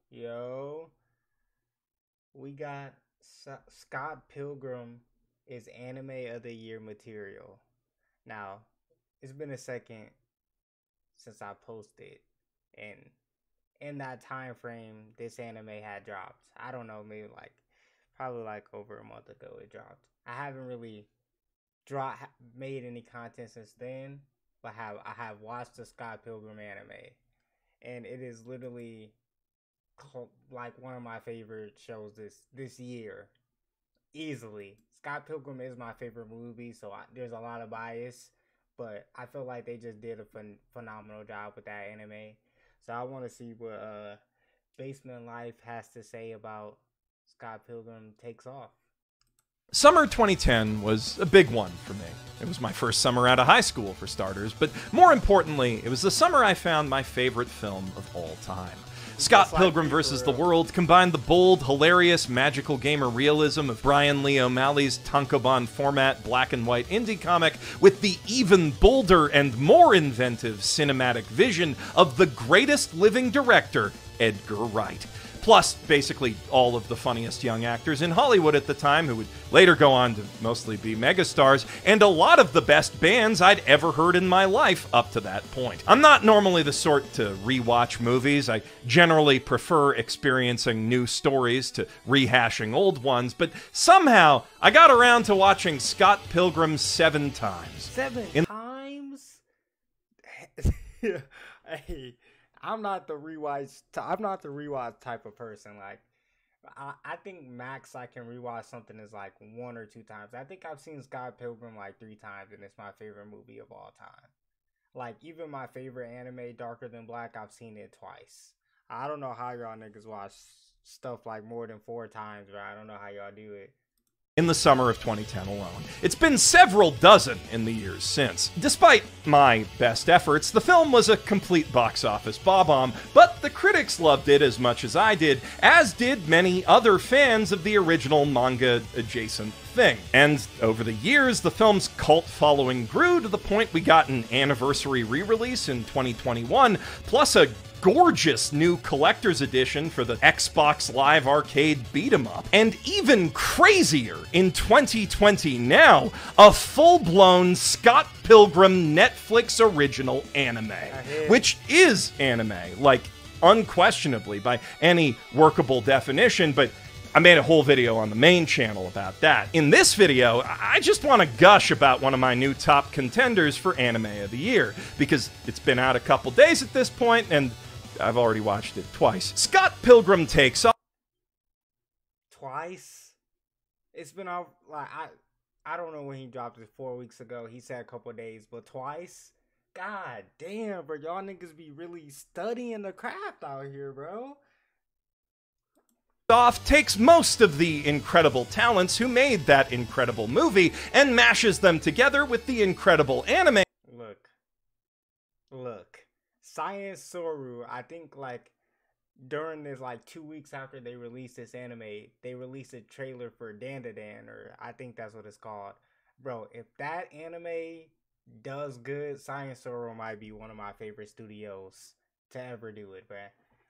Yo, we got Scott Pilgrim is anime of the year material. Now, it's been a second since I posted, and in that time frame, this anime had dropped. I don't know, maybe like probably like over a month ago it dropped. I haven't really dropped made any content since then, but I have watched the Scott Pilgrim anime, and it is literally like one of my favorite shows this year, easily. Scott Pilgrim is my favorite movie, so there's a lot of bias, but I feel like they just did a phenomenal job with that anime. So I want to see what Basement Life has to say about Scott Pilgrim takes off. Summer 2010 was a big one for me. It was my first summer out of high school, for starters, but more importantly, it was the summer I found my favorite film of all time. Scott Pilgrim vs. the World combined the bold, hilarious, magical gamer realism of Brian Lee O'Malley's tankobon format black and white indie comic with the even bolder and more inventive cinematic vision of the greatest living director, Edgar Wright. Plus, basically all of the funniest young actors in Hollywood at the time, who would later go on to mostly be megastars, and a lot of the best bands I'd ever heard in my life up to that point. I'm not normally the sort to rewatch movies. I generally prefer experiencing new stories to rehashing old ones, but somehow I got around to watching Scott Pilgrim 7 times. Seven times? Hey, I'm not the rewatch. I'm not the rewatch type of person. Like, I think max I can rewatch something is like one or two times. I think I've seen Scott Pilgrim like three times, and it's my favorite movie of all time. Like, even my favorite anime, Darker Than Black, I've seen it twice. I don't know how y'all niggas watch stuff like more than four times, but I don't know how y'all do it. In the summer of 2010 alone. It's been several dozen in the years since. Despite my best efforts, the film was a complete box office bob-omb, but the critics loved it as much as I did, as did many other fans of the original manga-adjacent thing. And over the years, the film's cult following grew to the point we got an anniversary re-release in 2021, plus a gorgeous new collector's edition for the Xbox Live Arcade beat-em-up. And even crazier, in 2020 now, a full-blown Scott Pilgrim Netflix original anime. Which is anime, like, unquestionably, by any workable definition, but I made a whole video on the main channel about that. In this video, I just want to gush about one of my new top contenders for Anime of the Year, because it's been out a couple days at this point, and I've already watched it twice. Scott Pilgrim takes off. Twice? It's been out, like, I don't know when he dropped it, 4 weeks ago. He said a couple days, but twice? God damn, bro. Y'all niggas be really studying the craft out here, bro. Takes most of the incredible talents who made that incredible movie and mashes them together with the incredible anime. Look. Science Soru, I think like during this like 2 weeks after they released this anime, they released a trailer for Dandadan, or I think that's what it's called. Bro, if that anime does good, Science Soru might be one of my favorite studios to ever do it, bro.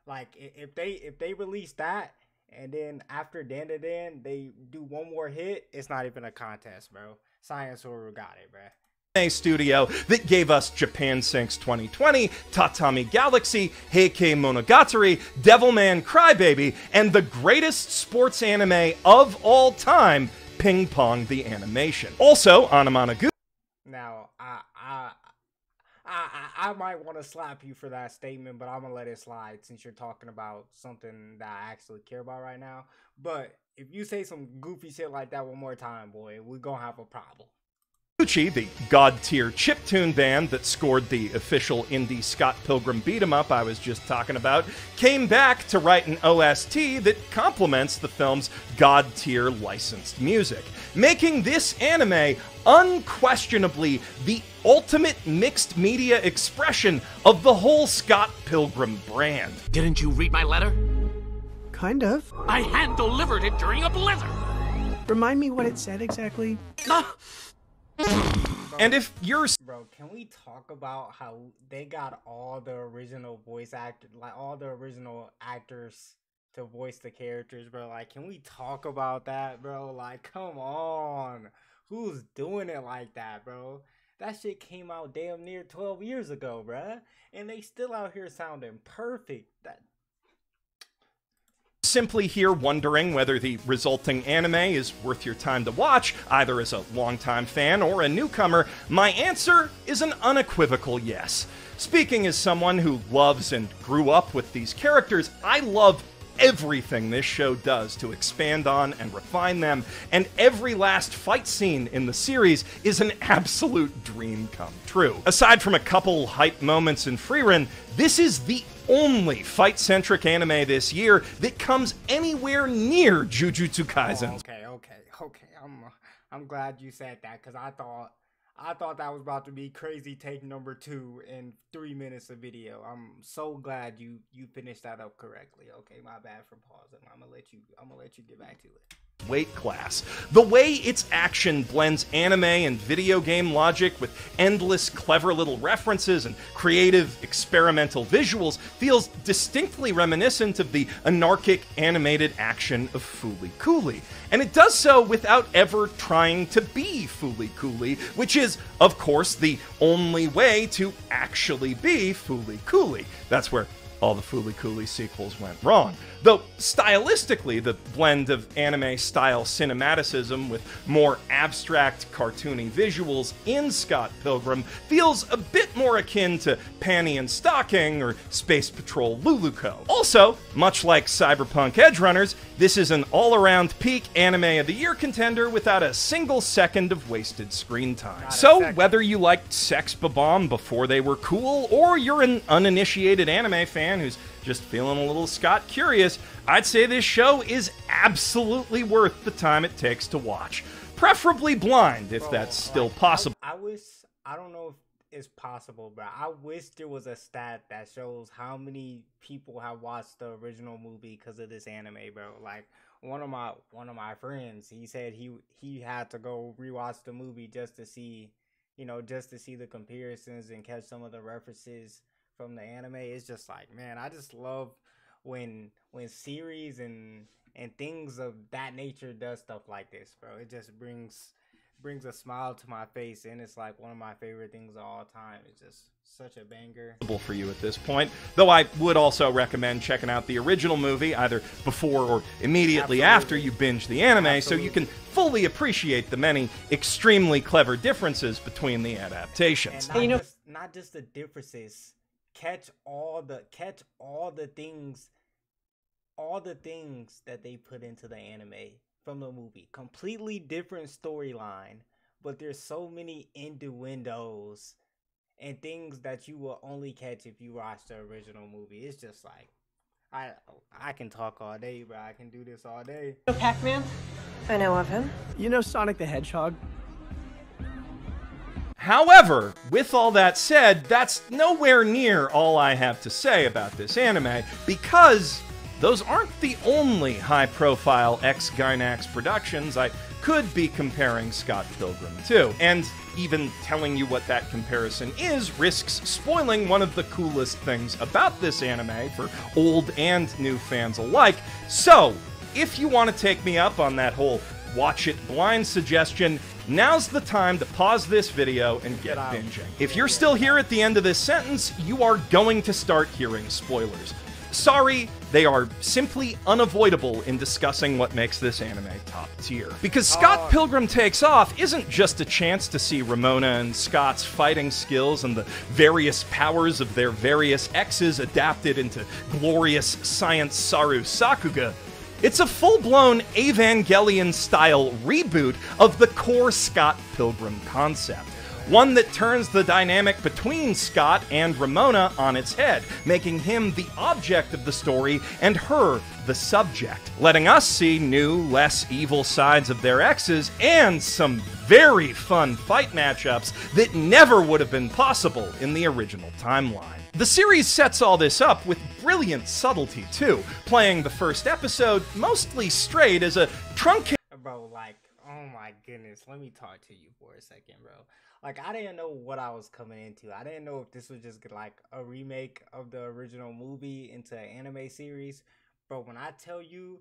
Like if they release that and then after Dandadan they do one more hit, it's not even a contest, bro. Science Soru got it, bro. Studio that gave us Japan Sinks 2020, Tatami Galaxy, Heike Monogatari, Devilman Crybaby, and the greatest sports anime of all time, Ping Pong the Animation. Also, Anamanagu. Now, I might want to slap you for that statement, but I'm gonna let it slide since you're talking about something that I actually care about right now. But if you say some goofy shit like that one more time, boy, we're gonna have a problem. The god-tier chiptune band that scored the official indie Scott Pilgrim beat-em-up I was just talking about, came back to write an OST that complements the film's god-tier licensed music, making this anime unquestionably the ultimate mixed media expression of the whole Scott Pilgrim brand. Didn't you read my letter? Kind of. I hand-delivered it during a blizzard! Remind me what it said exactly? And if you're... Bro, can we talk about how they got all the original voice actors, like all the original actors to voice the characters, bro. Like, can we talk about that, bro? Like, come on. Who's doing it like that, bro? That shit came out damn near 12 years ago, bruh. And they still out here sounding perfect. That Simply here wondering whether the resulting anime is worth your time to watch, either as a longtime fan or a newcomer, my answer is an unequivocal yes. Speaking as someone who loves and grew up with these characters, I love everything this show does to expand on and refine them, and every last fight scene in the series is an absolute dream come true. Aside from a couple hype moments in Frieren, this is the only fight-centric anime this year that comes anywhere near Jujutsu Kaisen. Okay. I'm glad you said that, because I thought that was about to be crazy take number 2 in 3 minutes of video. I'm so glad you finished that up correctly. Okay, my bad for pausing. I'm gonna let you get back to it. Weight class. The way its action blends anime and video game logic with endless clever little references and creative experimental visuals feels distinctly reminiscent of the anarchic animated action of Fooly Cooly. And it does so without ever trying to be Fooly Cooly, which is, of course, the only way to actually be Fooly Cooly. That's where all the Fooly Cooly sequels went wrong. Though, stylistically, the blend of anime-style cinematicism with more abstract, cartoony visuals in Scott Pilgrim feels a bit more akin to Panty and Stocking or Space Patrol Luluco. Also, much like Cyberpunk Edgerunners, this is an all-around peak Anime of the Year contender without a single second of wasted screen time. So, whether you liked Sex Bob-omb before they were cool, or you're an uninitiated anime fan who's just feeling a little Scott curious, I'd say this show is absolutely worth the time it takes to watch. Preferably blind, if that's still possible. I don't know if it's possible, but I wish there was a stat that shows how many people have watched the original movie because of this anime, bro. Like, one of my friends, he said he had to go rewatch the movie just to see the comparisons and catch some of the references from the anime. It's just like, man, I just love when series and things of that nature does stuff like this, bro. It just brings a smile to my face, and it's like one of my favorite things of all time. It's just such a banger for you at this point, though I would also recommend checking out the original movie either before or immediately after you binge the anime, so you can fully appreciate the many extremely clever differences between the adaptations. And not just the differences. Catch all the things that they put into the anime from the movie. Completely different storyline, but there's so many innuendos and things that you will only catch if you watch the original movie. It's just like, I can talk all day, bro. I can do this all day. Pac-Man? I know of him. You know Sonic the Hedgehog? However, with all that said, that's nowhere near all I have to say about this anime, because those aren't the only high-profile ex-Gainax productions I could be comparing Scott Pilgrim to. And even telling you what that comparison is risks spoiling one of the coolest things about this anime for old and new fans alike. So, if you want to take me up on that whole watch it blind suggestion, now's the time to pause this video and get binging. If you're still here at the end of this sentence, you are going to start hearing spoilers. Sorry, they are simply unavoidable in discussing what makes this anime top tier. Because Scott Pilgrim Takes Off isn't just a chance to see Ramona and Scott's fighting skills and the various powers of their various exes adapted into glorious Science Saru Sakuga. It's a full-blown Evangelion-style reboot of the core Scott Pilgrim concept. One that turns the dynamic between Scott and Ramona on its head, making him the object of the story and her the subject, letting us see new, less evil sides of their exes and some very fun fight matchups that never would have been possible in the original timeline. The series sets all this up with brilliant subtlety, too, playing the first episode mostly straight as a truncated... Bro, like, oh my goodness, let me talk to you for a second, bro. Like, I didn't know what I was coming into. I didn't know if this was just, like, a remake of the original movie into an anime series, Bro, when I tell you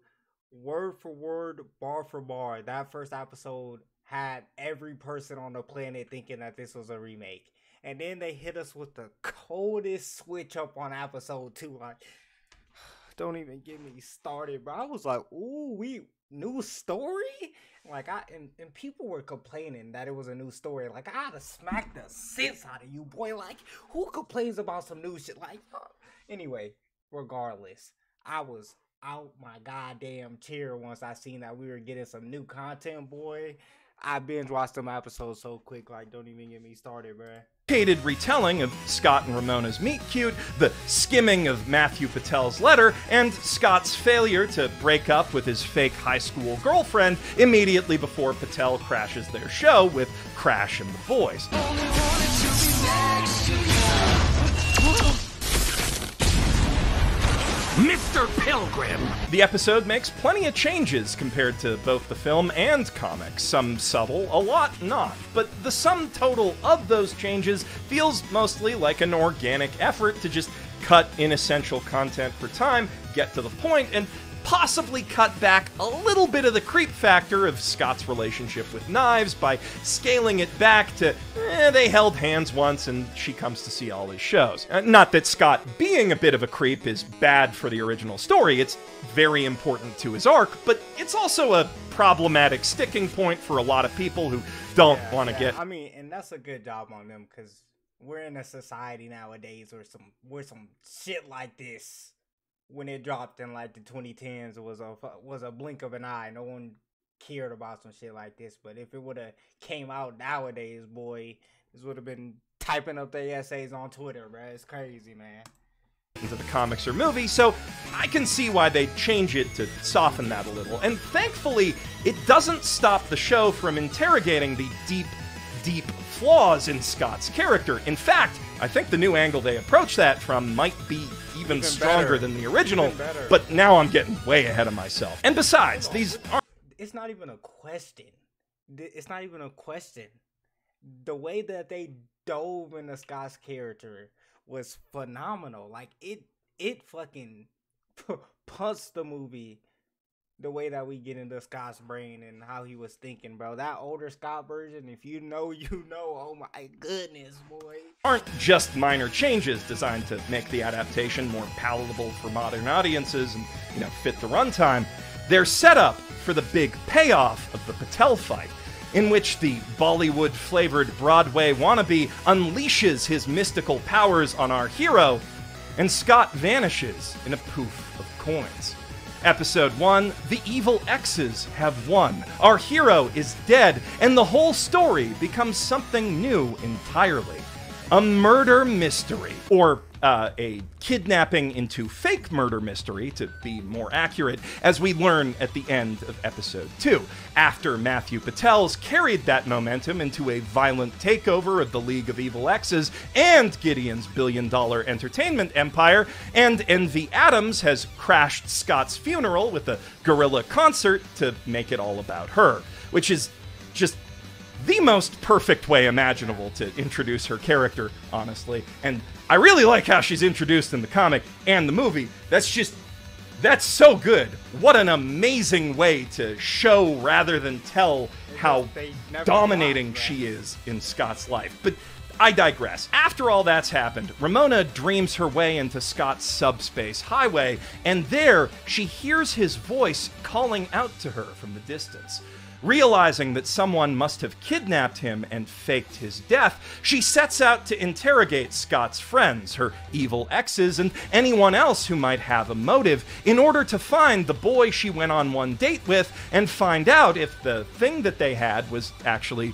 word for word, bar for bar, that first episode had every person on the planet thinking that this was a remake. And then they hit us with the coldest switch up on episode 2. Like, don't even get me started, bro. I was like, ooh, new story? Like, and people were complaining that it was a new story. Like, I had to smack the sense out of you, boy. Like, who complains about some new shit? Like, anyway, regardless, I was out my goddamn chair once I seen that we were getting some new content, boy. I binge watched them episodes so quick, like, don't even get me started, bruh. Retelling of Scott and Ramona's meet cute, the skimming of Matthew Patel's letter, and Scott's failure to break up with his fake high school girlfriend immediately before Patel crashes their show with Crash and the Boys. Mr. Pilgrim! The episode makes plenty of changes compared to both the film and comics. Some subtle, a lot not. But the sum total of those changes feels mostly like an organic effort to just cut inessential content for time, get to the point, and possibly cut back a little bit of the creep factor of Scott's relationship with Knives by scaling it back to, they held hands once and she comes to see all his shows. Not that Scott being a bit of a creep is bad for the original story, it's very important to his arc, but it's also a problematic sticking point for a lot of people who don't want to get... I mean, and that's a good job on them, because we're in a society nowadays where some shit like this, when it dropped in like the 2010s, was a blink of an eye. No one cared about some shit like this. But if it would have came out nowadays, boy, this would have been typing up their essays on Twitter, bro. It's crazy, man. Into the comics or movie, so I can see why they change it to soften that a little. And thankfully, it doesn't stop the show from interrogating the deep flaws in Scott's character. In fact, I think the new angle they approach that from might be even stronger better than the original, but now I'm getting way ahead of myself. And besides, these aren't... It's not even a question. It's not even a question. The way that they dove into Scott's character was phenomenal. Like, it fucking punched the movie the way that we get into Scott's brain and how he was thinking, bro. That older Scott version, if you know, you know. Oh my goodness, boy. Aren't just minor changes designed to make the adaptation more palatable for modern audiences and, fit the runtime. They're set up for the big payoff of the Patel fight, in which the Bollywood-flavored Broadway wannabe unleashes his mystical powers on our hero, and Scott vanishes in a poof of coins. Episode 1, the evil X's have won. Our hero is dead, and the whole story becomes something new entirely. A murder mystery, or a kidnapping into fake murder mystery, to be more accurate, as we learn at the end of Episode 2, after Matthew Patel's carried that momentum into a violent takeover of the League of Evil X's and Gideon's billion-dollar entertainment empire, and Envy Adams has crashed Scott's funeral with a guerrilla concert to make it all about her, which is just the most perfect way imaginable to introduce her character, honestly. And I really like how she's introduced in the comic and the movie. That's so good. What an amazing way to show rather than tell how dominating she is in Scott's life. But I digress. After all that's happened, Ramona dreams her way into Scott's subspace highway, and there she hears his voice calling out to her from the distance. Realizing that someone must have kidnapped him and faked his death, she sets out to interrogate Scott's friends, her evil exes, and anyone else who might have a motive in order to find the boy she went on one date with and find out if the thing that they had was actually,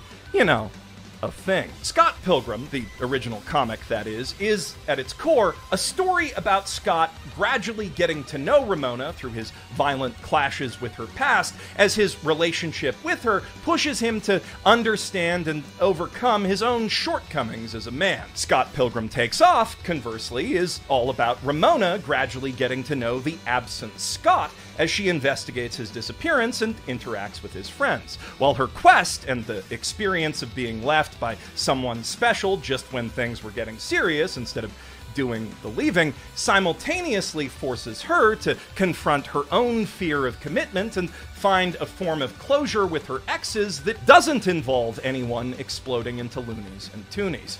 a thing. Scott Pilgrim, the original comic that is at its core a story about Scott gradually getting to know Ramona through his violent clashes with her past, as his relationship with her pushes him to understand and overcome his own shortcomings as a man. Scott Pilgrim Takes Off, conversely, is all about Ramona gradually getting to know the absent Scott as she investigates his disappearance and interacts with his friends, while her quest and the experience of being left by someone special just when things were getting serious instead of doing the leaving, simultaneously forces her to confront her own fear of commitment and find a form of closure with her exes that doesn't involve anyone exploding into loonies and toonies.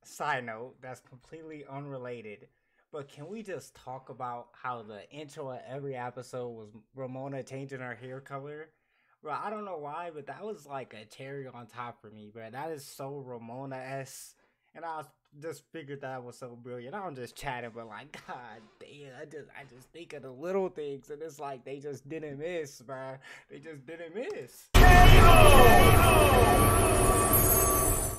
Side note, that's completely unrelated, but can we just talk about how the intro of every episode was Ramona changing her hair color? Bro, I don't know why, but that was like a cherry on top for me, bro. That is so Ramona-esque, and I just figured that was so brilliant. I'm just chatting, but like, god damn, I just think of the little things, and it's like they just didn't miss, bro. They just didn't miss.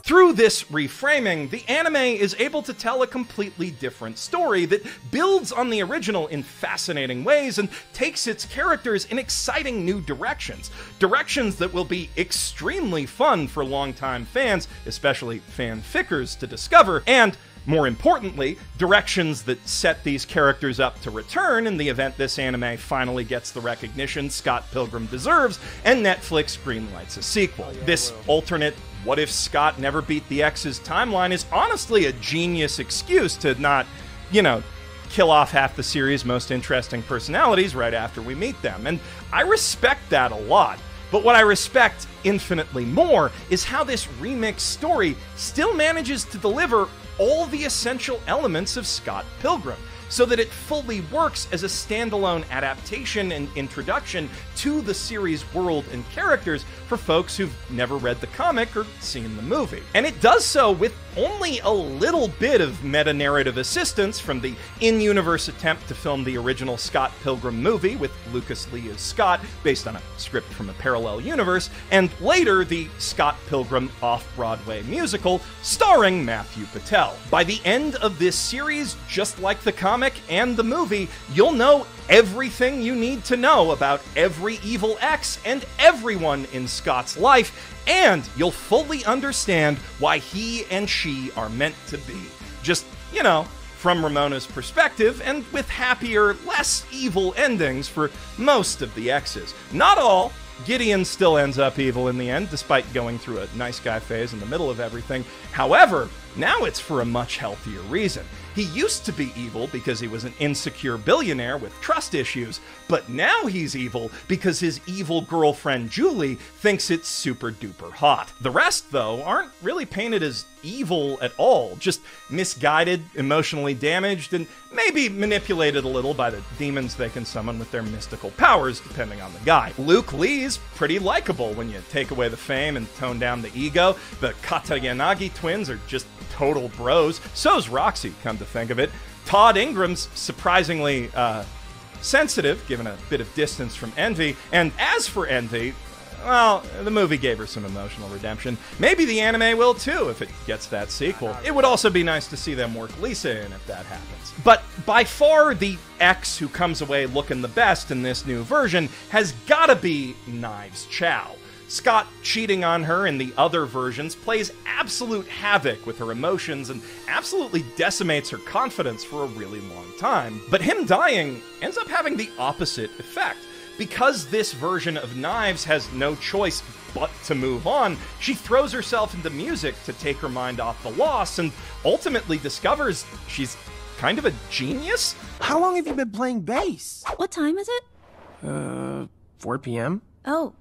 Through this reframing, the anime is able to tell a completely different story that builds on the original in fascinating ways and takes its characters in exciting new directions. Directions that will be extremely fun for longtime fans, especially fanfickers, to discover, and more importantly, directions that set these characters up to return in the event this anime finally gets the recognition Scott Pilgrim deserves and Netflix greenlights a sequel. This alternate what if Scott never beat the X's timeline is honestly a genius excuse to not, kill off half the series' most interesting personalities right after we meet them. And I respect that a lot. But what I respect infinitely more is how this remix story still manages to deliver all the essential elements of Scott Pilgrim, so that it fully works as a standalone adaptation and introduction to the series' world and characters for folks who've never read the comic or seen the movie. And it does so with only a little bit of meta-narrative assistance from the in-universe attempt to film the original Scott Pilgrim movie with Lucas Lee as Scott, based on a script from a parallel universe, and later the Scott Pilgrim off-Broadway musical starring Matthew Patel. By the end of this series, just like the comic and the movie, you'll know everything you need to know about every evil X and everyone in Scott's life, and you'll fully understand why he and she are meant to be. Just, from Ramona's perspective, and with happier, less evil endings for most of the X's. Not all. Gideon still ends up evil in the end, despite going through a nice guy phase in the middle of everything. However, now it's for a much healthier reason. He used to be evil because he was an insecure billionaire with trust issues, but now he's evil because his evil girlfriend Julie thinks it's super duper hot. The rest, though, aren't really painted as evil at all, just misguided, emotionally damaged, and maybe manipulated a little by the demons they can summon with their mystical powers, depending on the guy. Luke Lee's pretty likable when you take away the fame and tone down the ego. The Katayanagi twins are just total bros. So's Roxy, come to think of it. Todd Ingram's surprisingly sensitive, given a bit of distance from Envy. And as for Envy, well, the movie gave her some emotional redemption. Maybe the anime will too if it gets that sequel. It would also be nice to see them work Lisa in if that happens. But by far the X who comes away looking the best in this new version has gotta be Knives Chow. Scott cheating on her in the other versions plays absolute havoc with her emotions and absolutely decimates her confidence for a really long time. But him dying ends up having the opposite effect. Because this version of Knives has no choice but to move on, she throws herself into music to take her mind off the loss and ultimately discovers she's kind of a genius. How long have you been playing bass? What time is it? 4 p.m.? Oh,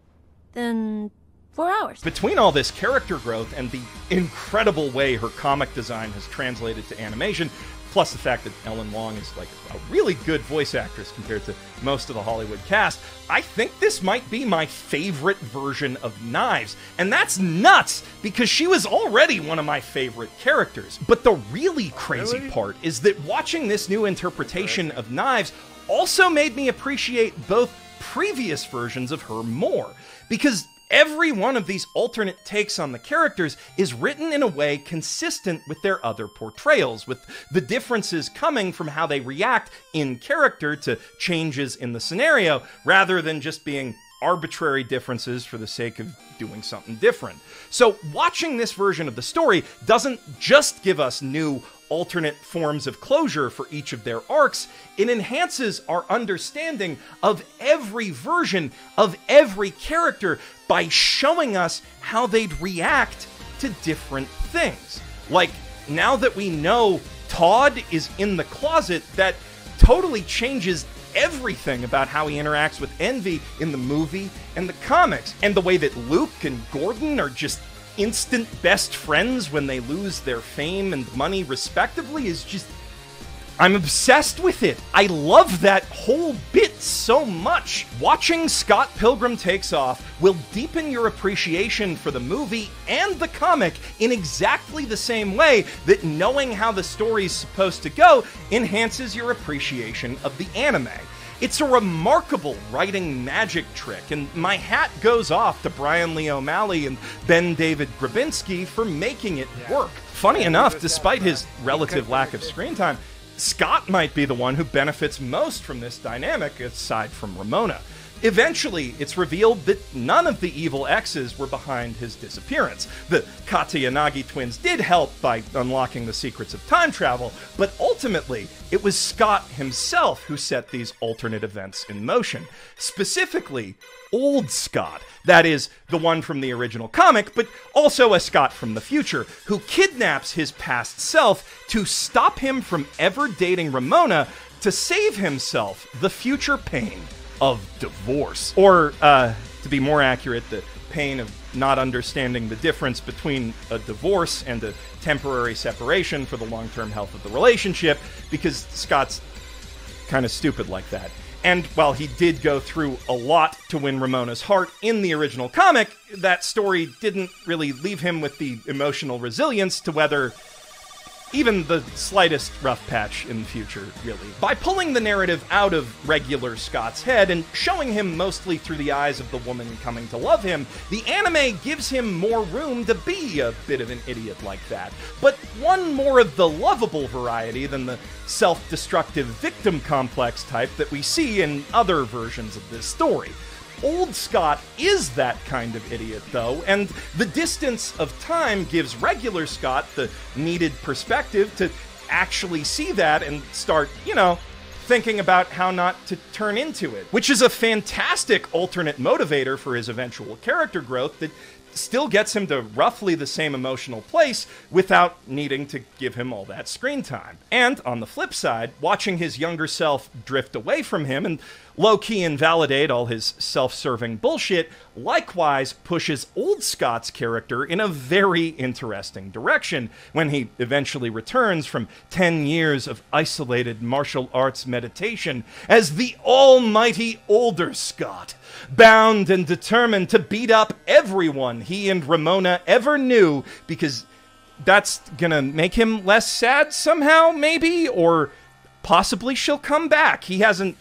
then 4 hours. Between all this character growth and the incredible way her comic design has translated to animation, plus the fact that Ellen Wong is like a really good voice actress compared to most of the Hollywood cast, I think this might be my favorite version of Knives. And that's nuts, because she was already one of my favorite characters. But the really crazy part is that watching this new interpretation of Knives also made me appreciate both previous versions of her more. Because every one of these alternate takes on the characters is written in a way consistent with their other portrayals, with the differences coming from how they react in character to changes in the scenario, rather than just being arbitrary differences for the sake of doing something different. So watching this version of the story doesn't just give us new alternate forms of closure for each of their arcs, it enhances our understanding of every version of every character by showing us how they'd react to different things. Like, now that we know Todd is in the closet, that totally changes everything about how he interacts with Envy in the movie and the comics. And the way that Luke and Gordon are just instant best friends when they lose their fame and money respectively is just... I'm obsessed with it. I love that whole bit so much. Watching Scott Pilgrim Takes Off will deepen your appreciation for the movie and the comic in exactly the same way that knowing how the story's supposed to go enhances your appreciation of the anime. It's a remarkable writing magic trick, and my hat goes off to Brian Lee O'Malley and Ben David Grabinski for making it work. Funny enough, despite his relative lack of screen time, Scott might be the one who benefits most from this dynamic, aside from Ramona. Eventually, it's revealed that none of the evil exes were behind his disappearance. The Katayanagi twins did help by unlocking the secrets of time travel, but ultimately, it was Scott himself who set these alternate events in motion. Specifically, old Scott. That is, the one from the original comic, but also a Scott from the future, who kidnaps his past self to stop him from ever dating Ramona to save himself the future pain of divorce. Or, to be more accurate, the pain of not understanding the difference between a divorce and a temporary separation for the long-term health of the relationship, because Scott's kind of stupid like that. And while he did go through a lot to win Ramona's heart in the original comic, that story didn't really leave him with the emotional resilience to weather even the slightest rough patch in the future, really. By pulling the narrative out of regular Scott's head and showing him mostly through the eyes of the woman coming to love him, the anime gives him more room to be a bit of an idiot like that. But one more of the lovable variety than the self-destructive victim complex type that we see in other versions of this story. Old Scott is that kind of idiot, though, and the distance of time gives regular Scott the needed perspective to actually see that and start, thinking about how not to turn into it. Which is a fantastic alternate motivator for his eventual character growth that still gets him to roughly the same emotional place without needing to give him all that screen time. And on the flip side, watching his younger self drift away from him and low-key invalidate all his self-serving bullshit likewise pushes old Scott's character in a very interesting direction when he eventually returns from 10 years of isolated martial arts meditation as the almighty older Scott, bound and determined to beat up everyone he and Ramona ever knew, because that's gonna make him less sad somehow, maybe? Or possibly she'll come back. He hasn't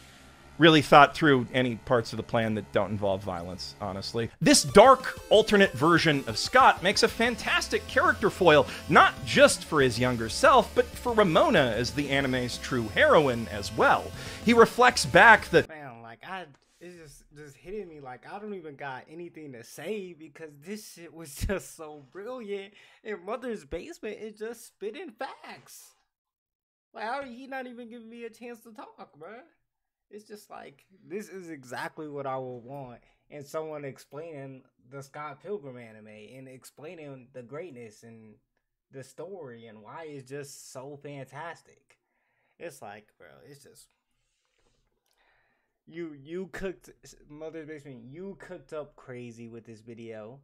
really thought through any parts of the plan that don't involve violence, honestly. This dark, alternate version of Scott makes a fantastic character foil, not just for his younger self, but for Ramona as the anime's true heroine as well. He reflects back the... Man, it's just hitting me like I don't even got anything to say because this shit was just so brilliant. And Mother's Basement is just spitting facts. Like, how he not even giving me a chance to talk, bruh? It's just like, this is exactly what I would want in someone explaining the Scott Pilgrim anime and explaining the greatness and the story and why it's just so fantastic. It's like, bro, it's just... You cooked... Mother's Basement, you cooked up crazy with this video.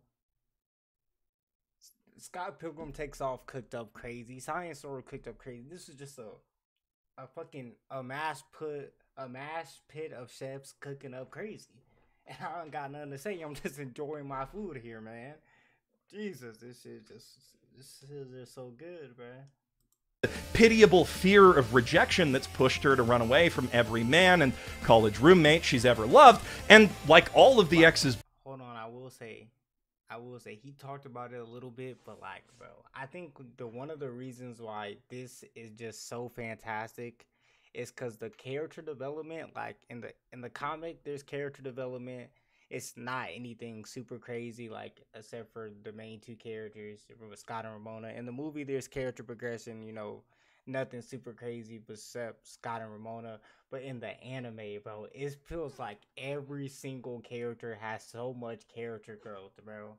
Scott Pilgrim Takes Off cooked up crazy. Science Sword cooked up crazy. This is just a mash pit of chefs cooking up crazy. And I don't got nothing to say. I'm just enjoying my food here, man. Jesus, this is just so good, bro. Pitiable fear of rejection that's pushed her to run away from every man and college roommate she's ever loved. And like all of the exes... Hold on, I will say he talked about it a little bit, but like, bro, I think one of the reasons why this is just so fantastic is because the character development, like in the comic, there's character development. It's not anything super crazy, like except for the main two characters, Scott and Ramona. In the movie, there's character progression, nothing super crazy except Scott and Ramona. But in the anime, bro, it feels like every single character has so much character growth, bro.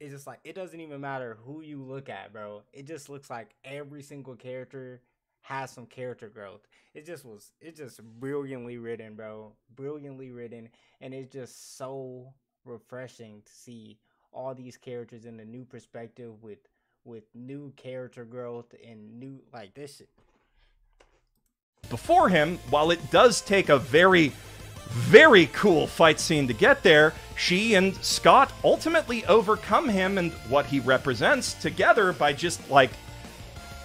it's just like it doesn't even matter who you look at, bro. It just looks like every single character has some character growth. It's just brilliantly written, bro. Brilliantly written, and it's just so refreshing to see all these characters in a new perspective with new character growth and new like this shit. Before him, while it does take a very, very cool fight scene to get there, she and Scott ultimately overcome him and what he represents together by just, like,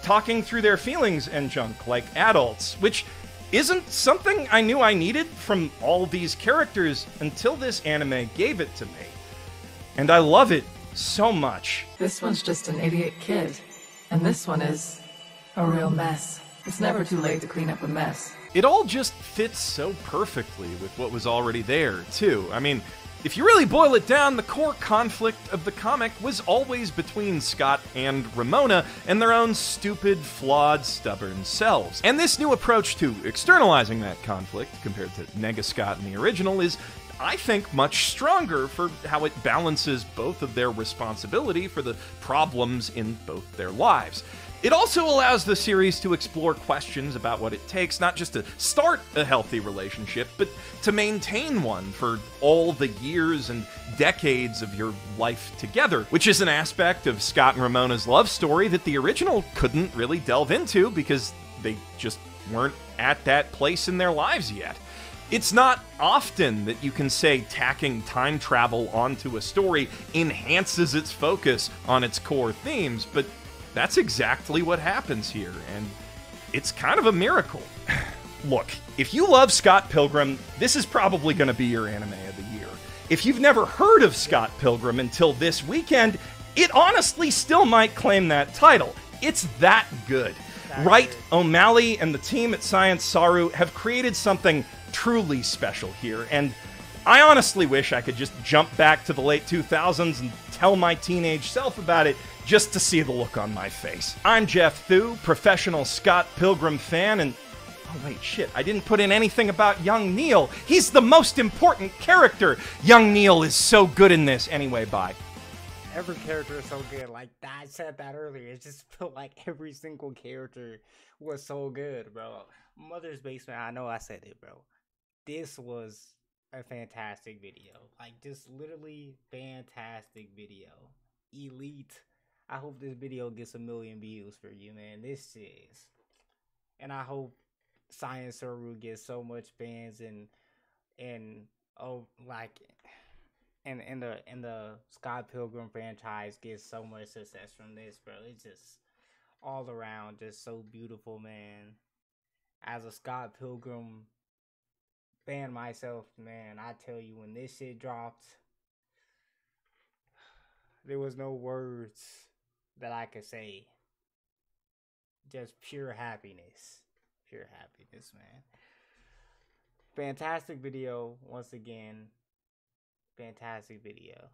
talking through their feelings and junk like adults, which isn't something I knew I needed from all these characters until this anime gave it to me. And I love it so much. This one's just an idiot kid, and this one is a real mess. It's never too late to clean up a mess. It all just fits so perfectly with what was already there, too. I mean, if you really boil it down, the core conflict of the comic was always between Scott and Ramona and their own stupid, flawed, stubborn selves. And this new approach to externalizing that conflict, compared to Nega Scott in the original, is, I think, much stronger for how it balances both of their responsibility for the problems in both their lives. It also allows the series to explore questions about what it takes not just to start a healthy relationship, but to maintain one for all the years and decades of your life together, which is an aspect of Scott and Ramona's love story that the original couldn't really delve into because they just weren't at that place in their lives yet. It's not often that you can say tacking time travel onto a story enhances its focus on its core themes, but that's exactly what happens here, and it's kind of a miracle. Look, if you love Scott Pilgrim, this is probably going to be your anime of the year. If you've never heard of Scott Pilgrim until this weekend, it honestly still might claim that title. It's that good. Right, O'Malley and the team at Science Saru have created something truly special here, and I honestly wish I could just jump back to the late 2000s and tell my teenage self about it just to see the look on my face. I'm Jeff Thu, professional Scott Pilgrim fan, and oh wait, shit, I didn't put in anything about young Neil. He's the most important character. Young Neil is so good in this. Anyway, bye. Every character is so good. Like I said that earlier. It just felt like every single character was so good, bro. Mother's Basement, I know I said it, bro. This was a fantastic video. Like, just literally fantastic video. Elite. I hope this video gets 1 million views for you, man. This is. And I hope Science Saru gets so much fans and the Scott Pilgrim franchise gets so much success from this, bro. It's just all around just so beautiful, man. As a Scott Pilgrim fan myself, man, I tell you, when this shit dropped, there was no words that I could say. Just pure happiness. Pure happiness, man. Fantastic video, once again. Fantastic video.